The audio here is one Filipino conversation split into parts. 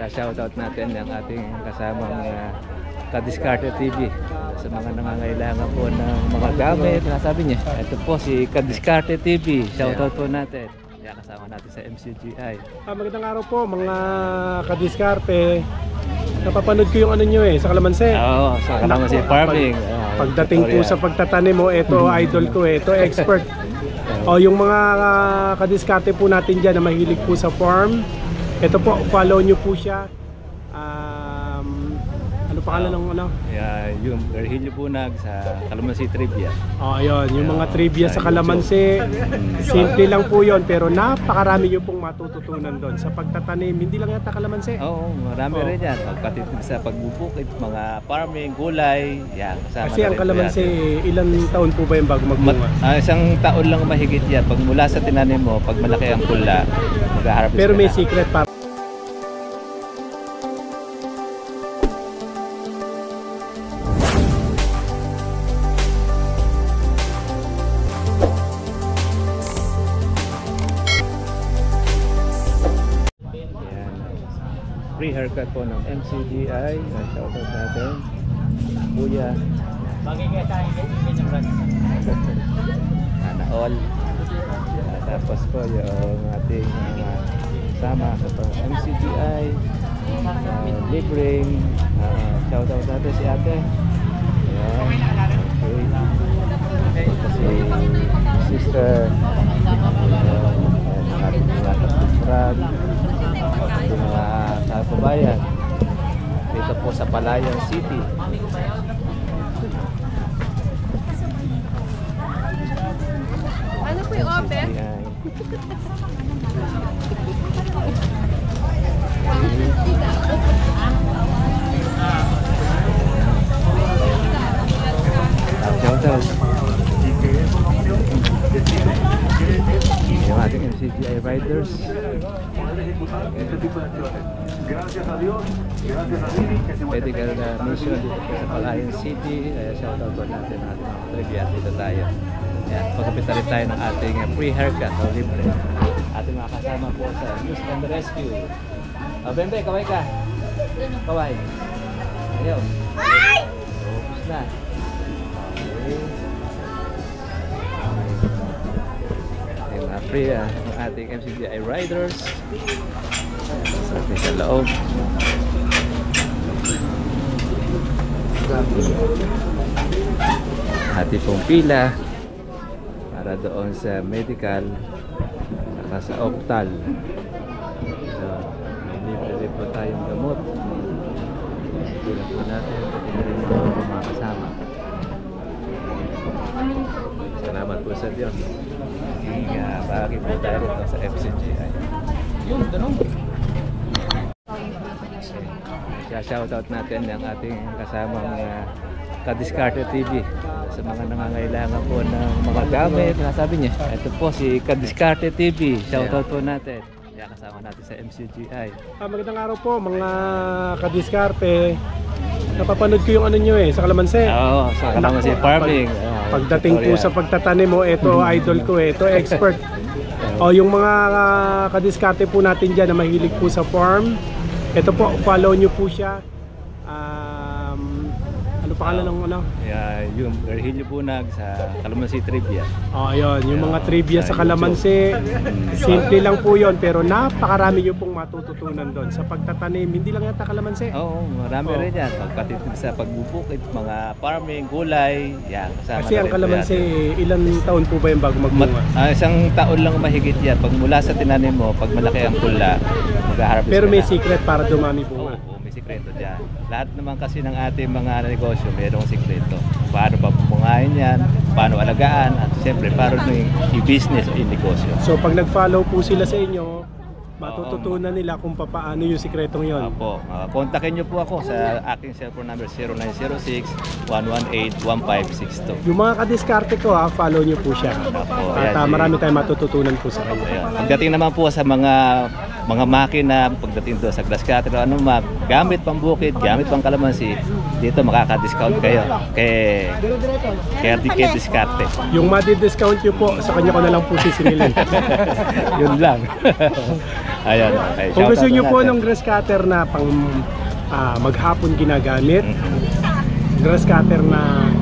Shoutout natin ang ating kasamang Kadiskarte TV sa mga nangangailangan po ng mga gamit. Sabi niya, ito po si Kadiskarte TV. Shoutout po natin. Kaya kasama natin sa MCGI. Magandang araw po mga Kadiskarte. Napapanood ko yung ano nyo sa Kalamansi. Oo, sa Kalamansi farming. Pagdating po sa pagtatanim mo, ito idol ko ito expert. O yung mga Kadiskarte po natin dyan na mahilig po sa farm, ito po, follow nyo po siya. Ano pangalan ng ano? Yung Virgilio Bunag sa Kalamansi Trivia. Ayun, yung mga trivia sa Kalamansi. Simple lang po yon, pero napakarami nyo pong matututunan doon sa pagtatanim. Hindi lang yata Kalamansi. Oo, marami rin yan. Pagkatitig sa pagbubukid, mga farming, gulay. Yan, kasi ang Kalamansi, ilang taon po ba yung bago magbunga? Isang taon lang mahigit yan. Pag mula sa tinanim mo, pag malaki ang pula, mag-harvest. Pero may secret pa. Free haircut po ng MCGI. Shoutout natin Kuya Ana all. Tapos po yung ating sama sa MCGI libreng shoutout natin si ate. Okay. Si sister ating mga kapitbahay, ating mga kababayan dito po sa Palayan City. Ano po yung open? Shoutout yung ating MCGI riders. Medical mission dito po sa Palayan City. Shoutout po natin ang ating mga trivia. Dito tayo. Pagkapit rin tayo ng ating free haircut o libre. Ating mga kasama po sa News and Rescue. Bembe, kaway ka. Kaway. Ayaw. Ay! Focus na. Okay. Yung free ang ating MCGI riders. Sa loob. Hati pong pila para doon sa medical at sa optal. So, may libre po tayong gamot. Pila po natin yung mga kasama. Salamat po sa Diyos. Bakit po tayo rito sa FCGI. Yun, tanong. Shoutout natin ang ating kasamang Kadiskarte TV sa mga nangangailangan po ng mga gamit. Sabi niya, ito po si Kadiskarte TV. Shoutout po natin. Kaya kasama natin sa MCGI. Magandang araw po mga Kadiskarte. Napapanood ko yung ano nyo sa Kalamansi. Oo, sa Kalamansi farming. Pagdating po sa pagtatanim mo, ito idol ko ito expert. O yung mga Kadiskarte po natin dyan na mahilig po sa farm, ito po, follow nyo po siya. Ano pangalan ng ano? Yung Virgilio Bunag sa Kalamansi Trivia. Ayun, yung mga trivia sa Kalamansi. Simple lang po yon, pero napakarami nyo pong matututunan doon sa pagtatanim. Hindi lang yata Kalamansi. Oo, marami rin yan. Pagkatitig sa pagbubukid, mga farming, gulay. Yan, kasi ang Kalamansi, ilang taon po ba yung bago magbunga? Isang taon lang mahigit yan. Pag mula sa tinanim mo, pag malaki ang pula, mag-harvest. Pero may secret para dumami bunga. Oo, may sikreto dyan. Lahat naman kasi ng ating mga negosyo, mayroong sikreto. Paano pa bumungahin yan, paano alagaan, at siyempre, paano i-business o i-negosyo. So pag nag-follow po sila sa inyo, matututunan nila kung paano yung sikretong yon. Opo, kontakin nyo po ako sa aking cellphone number 0906-118-1562. Yung mga Kadiskarte ko follow nyo po siya. Opo, At marami tayong matututunan po sa kanya. Pagdating naman po sa mga mga makina pagdating doon sa grass cutter, ano gamit pang bukid, gamit pang kalamansi, dito makaka-discount kayo kay RDK Diskarte. Yung madi-discount nyo po, sa kanya ko na lang po sisingilin. Yun lang. Ayan, okay. Kung gusto Shoutout nyo na po natin. ng grass cutter na pang maghapon ginagamit, grass cutter na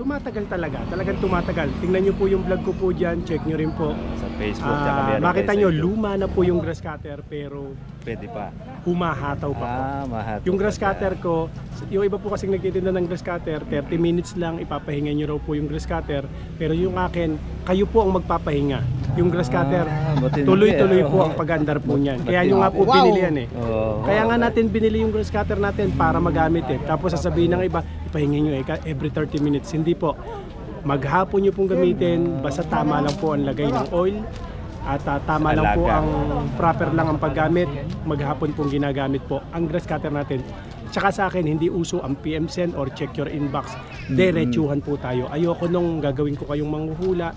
tumatagal talagang tumatagal. Tingnan nyo po yung vlog ko po dyan, check nyo rin po. Sa Facebook, tsaka meron Makita tayo nyo, sa YouTube. luma na po yung grass cutter pero Pwede pa. humahataw pa po. Mahat. Yung grass cutter ko, yung iba po kasing nagtitinda ng grass cutter, 30 minutes lang ipapahinga nyo raw po yung grass cutter. Pero yung akin, kayo po ang magpapahinga. Yung grass cutter, matindi. tuloy-tuloy po ang pag-andar po niyan. Kaya nyo nga po binili yan eh. Oo. Kaya nga natin binili yung grass cutter natin para magamit eh. Tapos sasabihin ng iba, ipahinga nyo eh, every 30 minutes. Hindi po. Maghapon nyo pong gamitin, basta tama lang po ang lagay ng oil. At tama lang po Alaga. ang proper lang ang paggamit. Maghapon pong ginagamit po ang grass cutter natin. Tsaka sa akin, hindi uso ang PM Send or check your inbox. Diretsuhan po tayo. Ayoko nung gagawin ko kayong manghuhula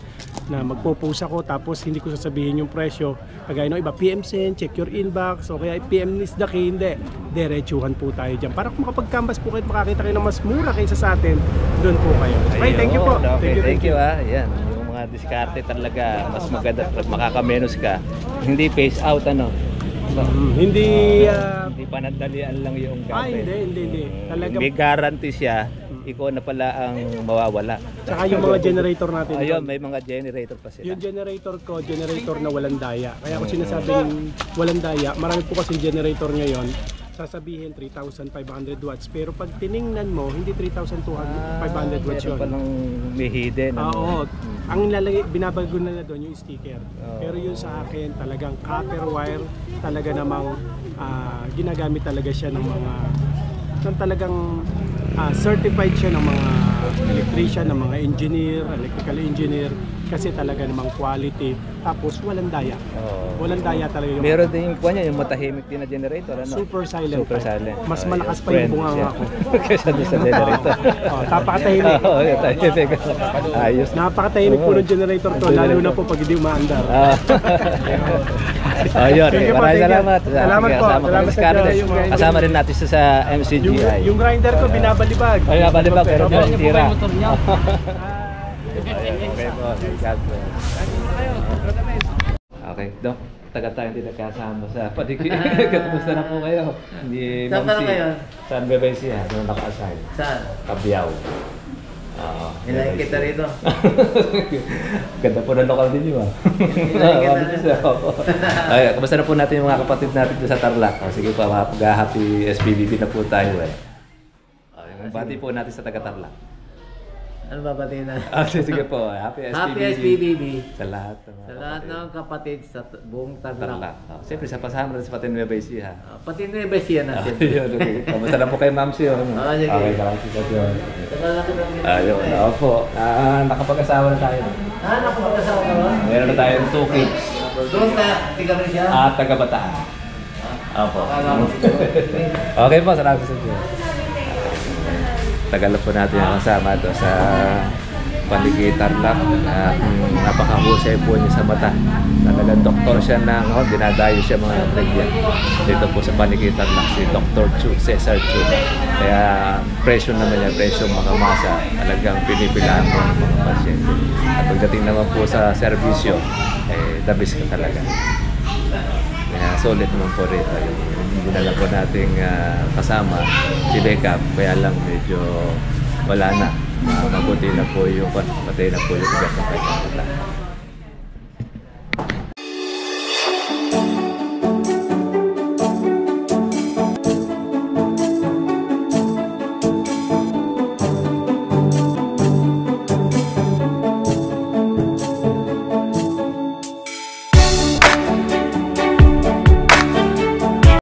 na magpo-post ako tapos hindi ko sasabihin yung presyo. Kagaya ng iba, PM Send, check your inbox, o kaya PM is the key. Hindi. Diretsuhan po tayo dyan. Para kung makapag-canvas po kayo, makakita kayo ng mas mura kaysa sa atin, doon po kayo. Okay, thank you po. Okay, thank you ah. Yan, yung mga diskarte talaga mas maganda pag makakamenos ka. Hindi face out ano. Hindi Hindi panandalian lang yung gamit. hindi. Talagang May guarantee siya, ikaw na pala ang mawawala. tsaka yung mga generator natin. Ayun, doon. may mga generator pa sila. Yung generator ko, generator na walang daya. Kaya kung sinasabing walang daya, marami po kasing generator ngayon, sasabihin 3,500 watts. Pero pag tiningnan mo, hindi 3,500 watts yun. Meron palang may hidden. Oo. Ang lalagay, binabago na doon yung sticker. Oo. Pero yun sa akin, talagang copper wire, talaga namang ginagamit talaga siya ng mga talagang certified siya ng mga electrician, ng mga engineer, electrical engineer, kasi talaga namang quality. Tapos walang daya. Oo. Walang daya talaga yung Meron din yung kuwan niya, yung matahimik din na generator. Ano? super silent. Super type. silent. Mas Oh, malakas yung pa yung friend bunganga siya. ko. Kaysa doon sa generator. Napakatahimik. Oo, yung tahimik. Ayos. Napakatahimik po ng generator to, lalo na po pag hindi umaandar. Ayun, Thank you po, maraming thank you. salamat. Salamat po. Kasama, Salamat sa Diyos. kasama rin natin sa MCGI. Yung grinder ko binabalibag. Ay, nabalibag pero Opo. may tira. motor niya. Okay po, God bless. Okay, Dok. Taga tayo hindi nagkasama sa paligid. Kumusta na po kayo? Ni Saan ka na Mamsi. kayo? Saan Bebay siya? Doon naka-assign. Saan? Kabiyaw. Oo. Nilayin kita rito. Ganda po ng lokal din yun ah. Nilayin kita rito. Ay, kamusta na po natin yung mga kapatid natin doon sa Tarlac? O, sige pa, mag-happy SBBB na po tayo eh. Okay, bati po natin sa taga Tarlac. Ano ba pati na? Sige po, happy SBBB. Happy SBBB. Sa lahat ng mga Sa lahat kapatid. ng kapatid sa buong Tarlac. Tarlac. Siyempre, sa pasama rin sa Patin Nueva Ecija. Pati Nueva Ecija natin. Ayun, okay. Kamusta na po kay Ma'am Sio? Sige. Okay, maraming sa Diyos. Tagal na kita Ayun, opo. Nakapag-asawa na tayo. nakapagkasama ka ba? Meron na tayong 2 kids. Doon na, tiga rin siya. At taga-Bataan. Opo. Akala ko siguro. Okay po, salamat sa Diyos. Tagal na po natin ang kasama doon sa paligid Tarlac. Napakahusay po niya sa mata. Talagang doktor siya ng dinadayo siya mga trivia. Dito po sa paligid Tarlac si Dr. Chu, Cesar Chu. Kaya presyo naman niya, presyo mga masa. Talagang pinipilaan mo ng mga pasyente. At pagdating naman po sa serbisyo, the best ka talaga. Kaya solid naman po rito. Hindi na lang po nating kasama si Becca. Kaya lang medyo wala na. Mabuti na po yung patay na po yung bigat ng kanyang mata.